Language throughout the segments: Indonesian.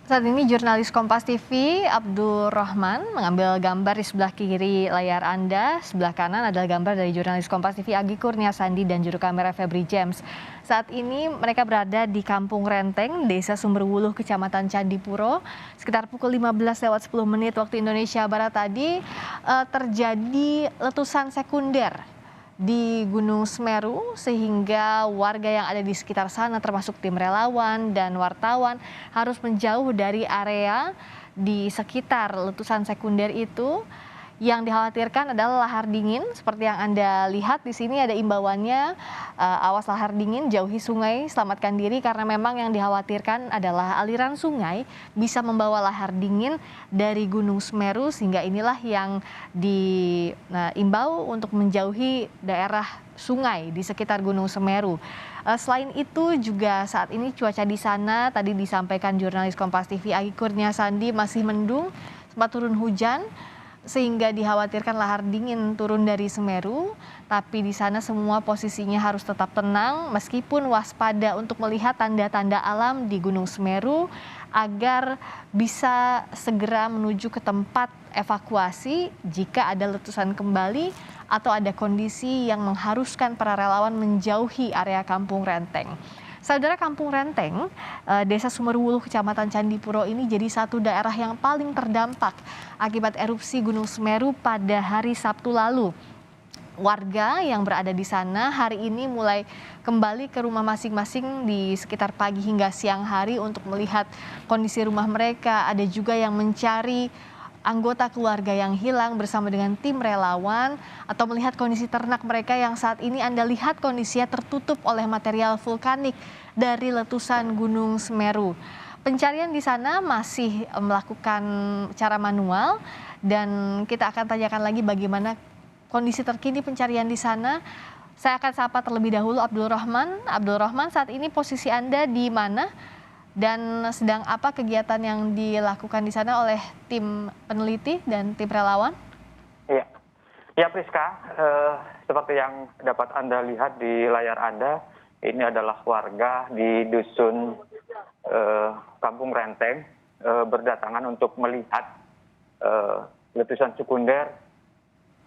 Saat ini jurnalis Kompas TV Abdul Rahman mengambil gambar di sebelah kiri layar Anda. Sebelah kanan adalah gambar dari jurnalis Kompas TV Agi Kurniasandi dan juru kamera Febri James. Saat ini mereka berada di Kampung Renteng, Desa Sumberwuluh, Kecamatan Candipuro. Sekitar pukul 15:10 waktu Indonesia Barat tadi terjadi letusan sekunder di Gunung Semeru sehingga warga yang ada di sekitar sana termasuk tim relawan dan wartawan harus menjauh dari area di sekitar letusan sekunder itu. Yang dikhawatirkan adalah lahar dingin seperti yang Anda lihat di sini ada imbauannya, awas lahar dingin, jauhi sungai, selamatkan diri karena memang yang dikhawatirkan adalah aliran sungai bisa membawa lahar dingin dari Gunung Semeru sehingga inilah yang diimbau untuk menjauhi daerah sungai di sekitar Gunung Semeru. Selain itu juga saat ini cuaca di sana tadi disampaikan jurnalis Kompas TV Agi Kurniasandi masih mendung, sempat turun hujan sehingga dikhawatirkan lahar dingin turun dari Semeru, tapi di sana semua posisinya harus tetap tenang meskipun waspada untuk melihat tanda-tanda alam di Gunung Semeru agar bisa segera menuju ke tempat evakuasi jika ada letusan kembali atau ada kondisi yang mengharuskan para relawan menjauhi area Kampung Renteng. Saudara, Kampung Renteng, Desa Sumberwuluh, Kecamatan Candipuro ini jadi satu daerah yang paling terdampak akibat erupsi Gunung Semeru pada hari Sabtu lalu. Warga yang berada di sana hari ini mulai kembali ke rumah masing-masing di sekitar pagi hingga siang hari untuk melihat kondisi rumah mereka. Ada juga yang mencari anggota keluarga yang hilang bersama dengan tim relawan atau melihat kondisi ternak mereka yang saat ini Anda lihat kondisinya tertutup oleh material vulkanik dari letusan Gunung Semeru. Pencarian di sana masih melakukan cara manual dan kita akan tanyakan lagi bagaimana kondisi terkini pencarian di sana. Saya akan sapa terlebih dahulu Abdul Rahman. Abdul Rahman, saat ini posisi Anda di mana? Dan sedang apa kegiatan yang dilakukan di sana oleh tim peneliti dan tim relawan? Iya, ya Priska, seperti yang dapat Anda lihat di layar Anda, ini adalah warga di dusun Kampung Renteng berdatangan untuk melihat letusan sekunder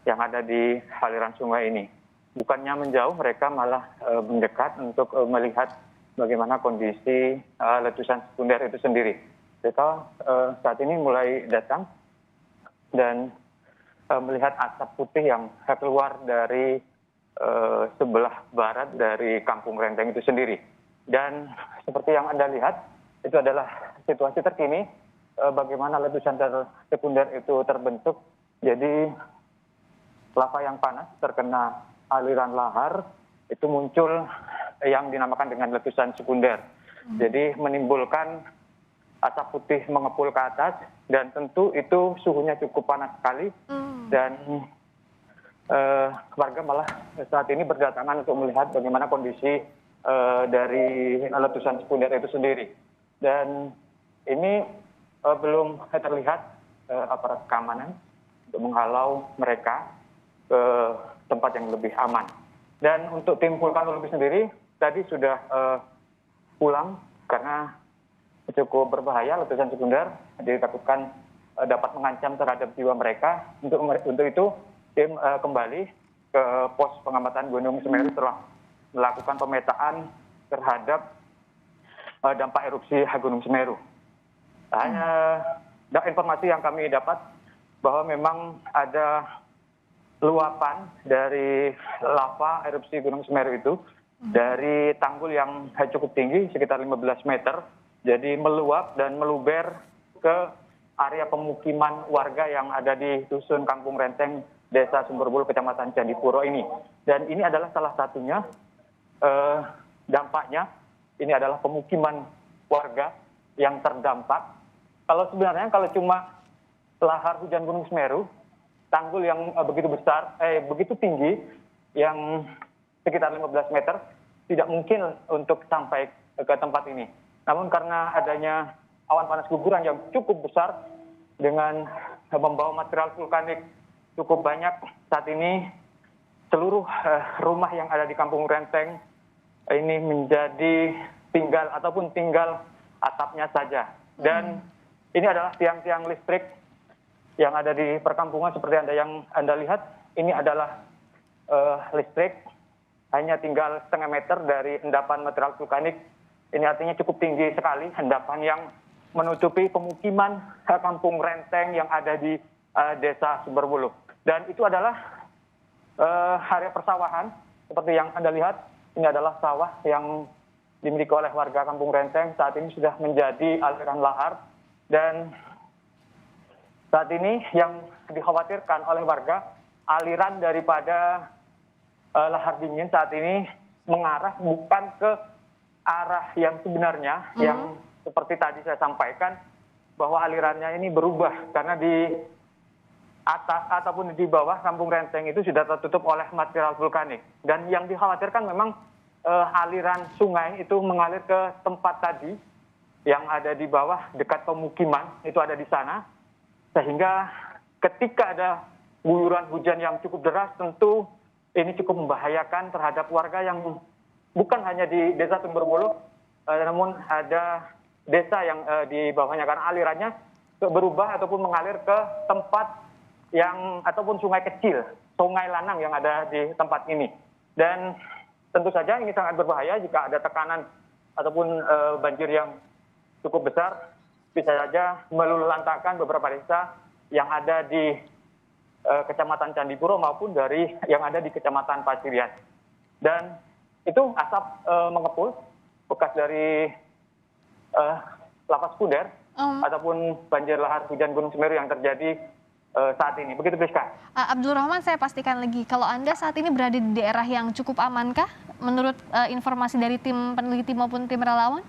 yang ada di aliran sungai ini. Bukannya menjauh, mereka malah mendekat untuk melihat bagaimana kondisi letusan sekunder itu sendiri. Mereka saat ini mulai datang dan melihat asap putih yang keluar dari sebelah barat dari Kampung Renteng itu sendiri. Dan seperti yang Anda lihat, itu adalah situasi terkini bagaimana letusan sekunder itu terbentuk. Jadi lava yang panas terkena aliran lahar itu muncul yang dinamakan dengan letusan sekunder. Jadi menimbulkan asap putih mengepul ke atas dan tentu itu suhunya cukup panas sekali dan warga malah saat ini berdatangan untuk melihat bagaimana kondisi dari letusan sekunder itu sendiri. Dan ini belum terlihat aparat keamanan untuk menghalau mereka ke tempat yang lebih aman. Dan untuk tim vulkanologi sendiri tadi sudah pulang karena cukup berbahaya letusan sekunder, ditakutkan dapat mengancam terhadap jiwa mereka. Untuk itu tim kembali ke pos pengamatan Gunung Semeru setelah melakukan pemetaan terhadap dampak erupsi Gunung Semeru. Hanya informasi yang kami dapat bahwa memang ada luapan dari lava erupsi Gunung Semeru itu dari tanggul yang cukup tinggi sekitar 15 meter, jadi meluap dan meluber ke area pemukiman warga yang ada di dusun Kampung Renteng, Desa Sumberwuluh, Kecamatan Candipuro ini. Dan ini adalah salah satunya dampaknya, ini adalah pemukiman warga yang terdampak. Kalau sebenarnya kalau cuma lahar hujan Gunung Semeru, tanggul yang begitu tinggi yang sekitar 15 meter tidak mungkin untuk sampai ke tempat ini. Namun karena adanya awan panas guguran yang cukup besar dengan membawa material vulkanik cukup banyak, saat ini seluruh rumah yang ada di Kampung Renteng ini menjadi tinggal atapnya saja. Dan ini adalah tiang-tiang listrik yang ada di perkampungan seperti yang Anda lihat. Ini adalah listrik hanya tinggal setengah meter dari endapan material vulkanik. Ini artinya cukup tinggi sekali endapan yang menutupi pemukiman Kampung Renteng yang ada di Desa Sumberwuluh. Dan itu adalah area persawahan seperti yang Anda lihat. Ini adalah sawah yang dimiliki oleh warga Kampung Renteng. Saat ini sudah menjadi aliran lahar. Dan saat ini yang dikhawatirkan oleh warga, aliran daripada lahar dingin saat ini mengarah bukan ke arah yang sebenarnya, yang seperti tadi saya sampaikan, bahwa alirannya ini berubah karena di atas ataupun di bawah Kampung Renteng itu sudah tertutup oleh material vulkanik. Dan yang dikhawatirkan memang aliran sungai itu mengalir ke tempat tadi yang ada di bawah dekat pemukiman, itu ada di sana. Sehingga ketika ada guyuran hujan yang cukup deras, tentu ini cukup membahayakan terhadap warga yang bukan hanya di Desa Sumberwuluh, namun ada desa yang di bawahnya, karena alirannya berubah ataupun mengalir ke tempat yang ataupun sungai kecil, sungai lanang yang ada di tempat ini. Dan tentu saja ini sangat berbahaya jika ada tekanan ataupun banjir yang cukup besar, bisa saja meluluhlantakkan beberapa desa yang ada di Kecamatan Candipuro maupun dari yang ada di Kecamatan Pasirian. Dan itu asap mengepul bekas dari lapas Kuder ataupun banjir lahar hujan Gunung Semeru yang terjadi saat ini. Begitu, Priska. Abdul Rahman, saya pastikan lagi, kalau Anda saat ini berada di daerah yang cukup amankah menurut informasi dari tim peneliti maupun tim relawan?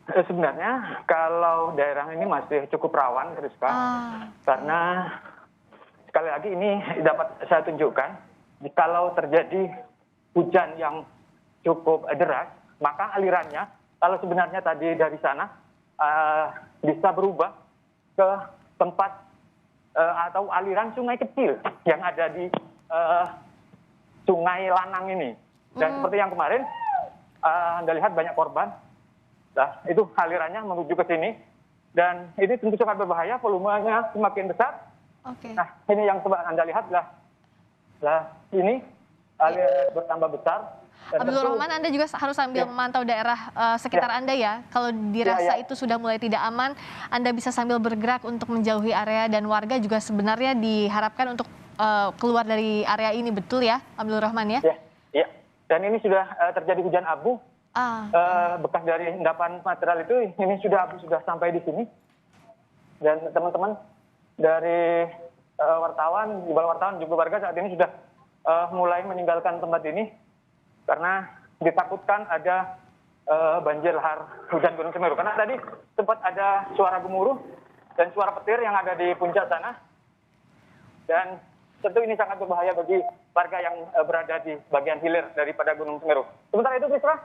Sebenarnya kalau daerah ini masih cukup rawan, Priska, karena sekali lagi ini dapat saya tunjukkan, kalau terjadi hujan yang cukup deras, maka alirannya, kalau sebenarnya tadi dari sana, bisa berubah ke tempat atau aliran sungai kecil yang ada di Sungai Lanang ini. Dan seperti yang kemarin, Anda lihat banyak korban, nah, itu alirannya menuju ke sini, dan ini tentu sangat berbahaya, volumenya semakin besar. Nah, ini yang coba Anda lihat lah ini aliran bertambah besar. Abdul Rahman, Anda juga harus sambil memantau daerah sekitar Anda ya. Kalau dirasa itu sudah mulai tidak aman, Anda bisa sambil bergerak untuk menjauhi area, dan warga juga sebenarnya diharapkan untuk keluar dari area ini, betul ya, Abdul Rahman ya? Iya. Dan ini sudah terjadi hujan abu. Bekas dari endapan material itu, ini abu sudah sampai di sini. Dan teman-teman dari wartawan juga warga saat ini sudah mulai meninggalkan tempat ini karena ditakutkan ada banjir lahar hujan Gunung Semeru. Karena tadi sempat ada suara gemuruh dan suara petir yang ada di puncak sana. Dan tentu ini sangat berbahaya bagi warga yang berada di bagian hilir daripada Gunung Semeru. Sementara itu, Prisra.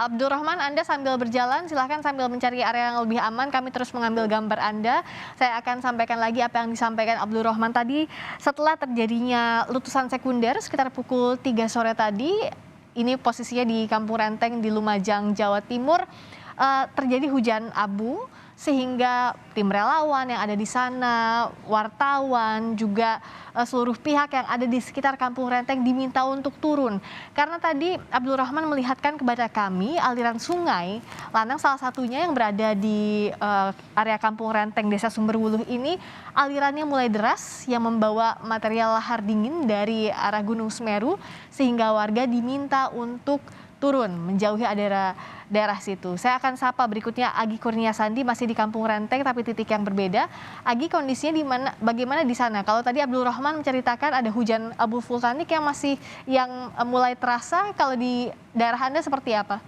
Abdul Rahman, Anda sambil berjalan, silahkan sambil mencari area yang lebih aman. Kami terus mengambil gambar Anda. Saya akan sampaikan lagi apa yang disampaikan Abdul Rahman tadi. Setelah terjadinya letusan sekunder sekitar pukul 3 sore tadi, ini posisinya di Kampung Renteng di Lumajang, Jawa Timur, terjadi hujan abu, sehingga tim relawan yang ada di sana, wartawan, juga seluruh pihak yang ada di sekitar Kampung Renteng diminta untuk turun. Karena tadi Abdul Rahman melihatkan kepada kami aliran sungai Lanang salah satunya yang berada di area Kampung Renteng Desa Sumberwuluh ini, alirannya mulai deras yang membawa material lahar dingin dari arah Gunung Semeru, sehingga warga diminta untuk turun menjauhi daerah situ. Saya akan sapa berikutnya Agi Kurniasandi, masih di Kampung Renteng tapi titik yang berbeda. Agi, kondisinya bagaimana di sana? Kalau tadi Abdul Rahman menceritakan ada hujan abu vulkanik yang mulai terasa, kalau di daerah Anda seperti apa?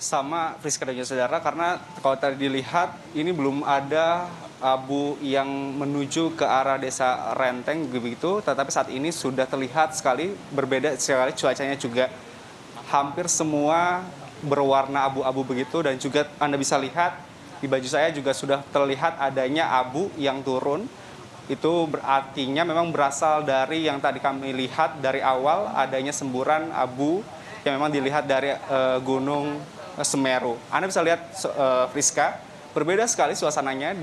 Sama, Friska dan saudara, karena kalau tadi dilihat ini belum ada abu yang menuju ke arah Desa Renteng begitu, tetapi saat ini sudah terlihat sekali berbeda sekali, cuacanya juga hampir semua berwarna abu-abu begitu, dan juga Anda bisa lihat di baju saya juga sudah terlihat adanya abu yang turun. Itu berartinya memang berasal dari yang tadi kami lihat dari awal, adanya semburan abu yang memang dilihat dari Gunung Semeru. Anda bisa lihat, Friska, berbeda sekali suasananya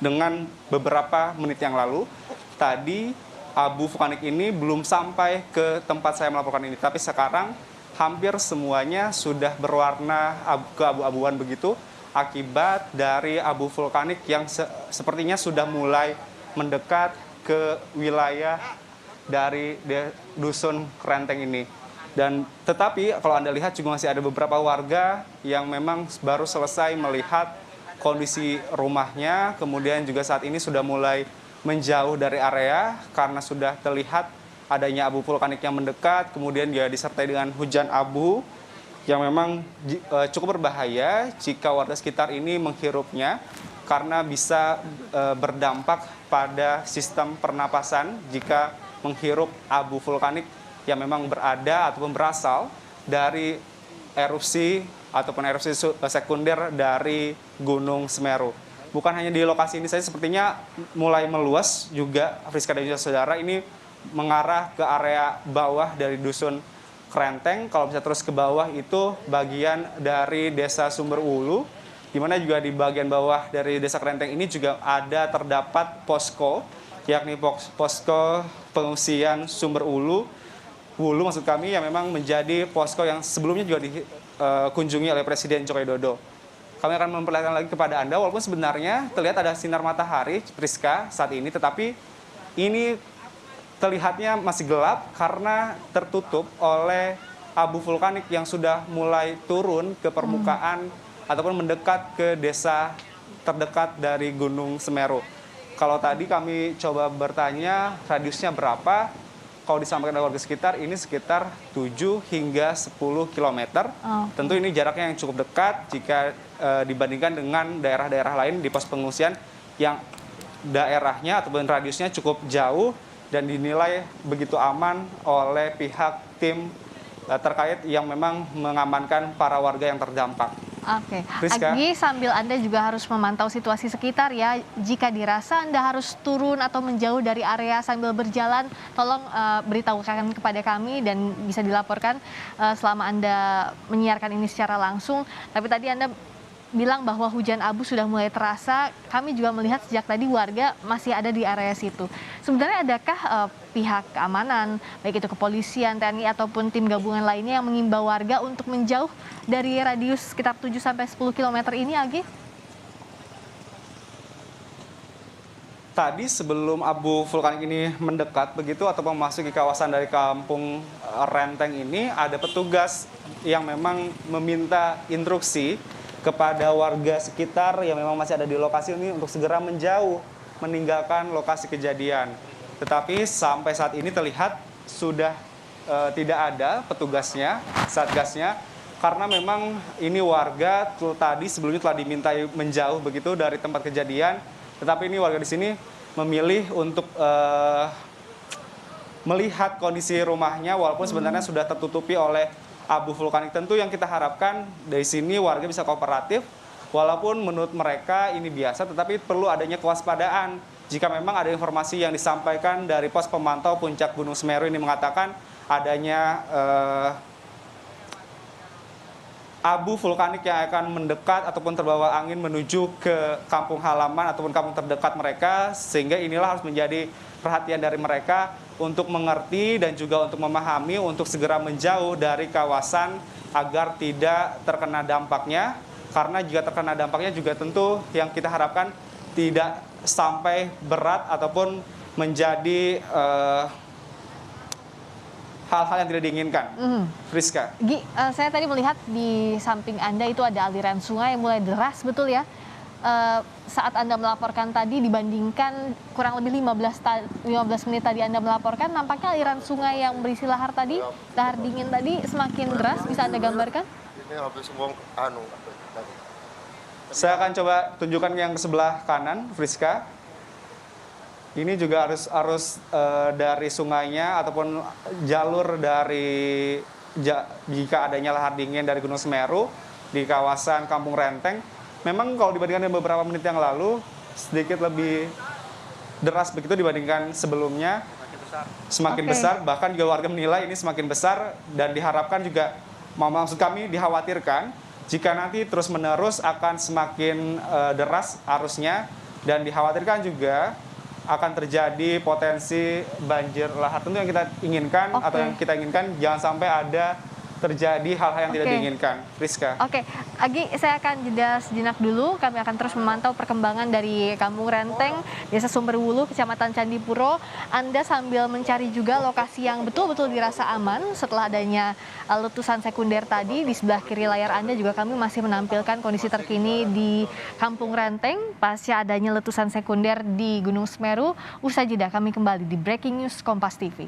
dengan beberapa menit yang lalu. Tadi abu vulkanik ini belum sampai ke tempat saya melaporkan ini, tapi sekarang hampir semuanya sudah berwarna keabu-abuan begitu akibat dari abu vulkanik yang sepertinya sudah mulai mendekat ke wilayah dari dusun Renteng ini. Dan tetapi kalau Anda lihat juga masih ada beberapa warga yang memang baru selesai melihat kondisi rumahnya, kemudian juga saat ini sudah mulai menjauh dari area karena sudah terlihat adanya abu vulkanik yang mendekat, kemudian dia disertai dengan hujan abu yang memang cukup berbahaya jika warga sekitar ini menghirupnya karena bisa berdampak pada sistem pernapasan jika menghirup abu vulkanik yang memang berada ataupun berasal dari erupsi ataupun erupsi sekunder dari Gunung Semeru. Bukan hanya di lokasi ini saja, sepertinya mulai meluas juga, Friska dan juga saudara, ini mengarah ke area bawah dari dusun Krenteng. Kalau bisa terus ke bawah itu bagian dari desa Sumber Ulu, di mana juga di bagian bawah dari desa Krenteng ini juga terdapat posko, yakni posko pengungsian Sumber Ulu maksud kami, yang memang menjadi posko yang sebelumnya juga dikunjungi oleh Presiden Joko Widodo. Kami akan memperlihatkan lagi kepada Anda, walaupun sebenarnya terlihat ada sinar matahari, Priska, saat ini, tetapi ini terlihatnya masih gelap karena tertutup oleh abu vulkanik yang sudah mulai turun ke permukaan ataupun mendekat ke desa terdekat dari Gunung Semeru. Kalau tadi kami coba bertanya radiusnya berapa, kalau disampaikan oleh warga sekitar, ini sekitar 7 hingga 10 km. Tentu ini jaraknya yang cukup dekat jika dibandingkan dengan daerah-daerah lain di pos pengungsian yang daerahnya ataupun radiusnya cukup jauh dan dinilai begitu aman oleh pihak tim terkait yang memang mengamankan para warga yang terdampak. Oke, Priska? Agi, sambil Anda juga harus memantau situasi sekitar ya. Jika dirasa Anda harus turun atau menjauh dari area sambil berjalan, tolong beritahukan kepada kami dan bisa dilaporkan selama Anda menyiarkan ini secara langsung. Tapi tadi Anda bilang bahwa hujan abu sudah mulai terasa. Kami juga melihat sejak tadi warga masih ada di area situ. Sebenarnya adakah pihak keamanan, baik itu kepolisian, TNI ataupun tim gabungan lainnya yang mengimbau warga untuk menjauh dari radius sekitar 7-10 km ini, Agi? Tadi sebelum abu vulkanik ini mendekat begitu ataupun memasuki kawasan dari kampung Renteng ini, ada petugas yang memang meminta instruksi kepada warga sekitar yang memang masih ada di lokasi ini untuk segera menjauh, meninggalkan lokasi kejadian. Tetapi sampai saat ini terlihat sudah tidak ada petugasnya, satgasnya, karena memang ini warga tadi sebelumnya telah dimintai menjauh begitu dari tempat kejadian, tetapi ini warga di sini memilih untuk melihat kondisi rumahnya walaupun sebenarnya sudah tertutupi oleh abu vulkanik. Tentu yang kita harapkan dari sini warga bisa kooperatif, walaupun menurut mereka ini biasa, tetapi perlu adanya kewaspadaan. Jika memang ada informasi yang disampaikan dari pos pemantau puncak Gunung Semeru ini mengatakan adanya abu vulkanik yang akan mendekat ataupun terbawa angin menuju ke kampung halaman ataupun kampung terdekat mereka, sehingga inilah harus menjadi perhatian dari mereka untuk mengerti dan juga untuk memahami untuk segera menjauh dari kawasan agar tidak terkena dampaknya. Karena jika terkena dampaknya juga tentu yang kita harapkan tidak sampai berat ataupun menjadi hal-hal yang tidak diinginkan. Friska. Gi, saya tadi melihat di samping Anda itu ada aliran sungai yang mulai deras, betul ya? Saat Anda melaporkan tadi dibandingkan kurang lebih 15 menit tadi Anda melaporkan, nampaknya aliran sungai yang berisi lahar dingin tadi semakin deras. Bisa Anda gambarkan? Ini habis semua Saya akan coba tunjukkan yang ke sebelah kanan, Friska. Ini juga arus dari sungainya ataupun jalur dari jika adanya lahar dingin dari Gunung Semeru di kawasan Kampung Renteng. Memang kalau dibandingkan dengan beberapa menit yang lalu sedikit lebih deras begitu dibandingkan sebelumnya. Semakin besar, bahkan juga warga menilai ini semakin besar dan diharapkan juga, maksud kami dikhawatirkan jika nanti terus-menerus akan semakin deras arusnya dan dikhawatirkan juga akan terjadi potensi banjir lahar. Tentu yang kita inginkan atau yang kita inginkan jangan sampai ada terjadi hal-hal yang tidak diinginkan. Rizka. Oke, Agi, saya akan jeda sejenak dulu. Kami akan terus memantau perkembangan dari Kampung Renteng, Desa Sumberwulu, Kecamatan Candipuro. Anda sambil mencari juga lokasi yang betul-betul dirasa aman setelah adanya letusan sekunder tadi. Di sebelah kiri layar Anda juga kami masih menampilkan kondisi terkini di Kampung Renteng pasca adanya letusan sekunder di Gunung Semeru. Usai jeda kami kembali di Breaking News Kompas TV.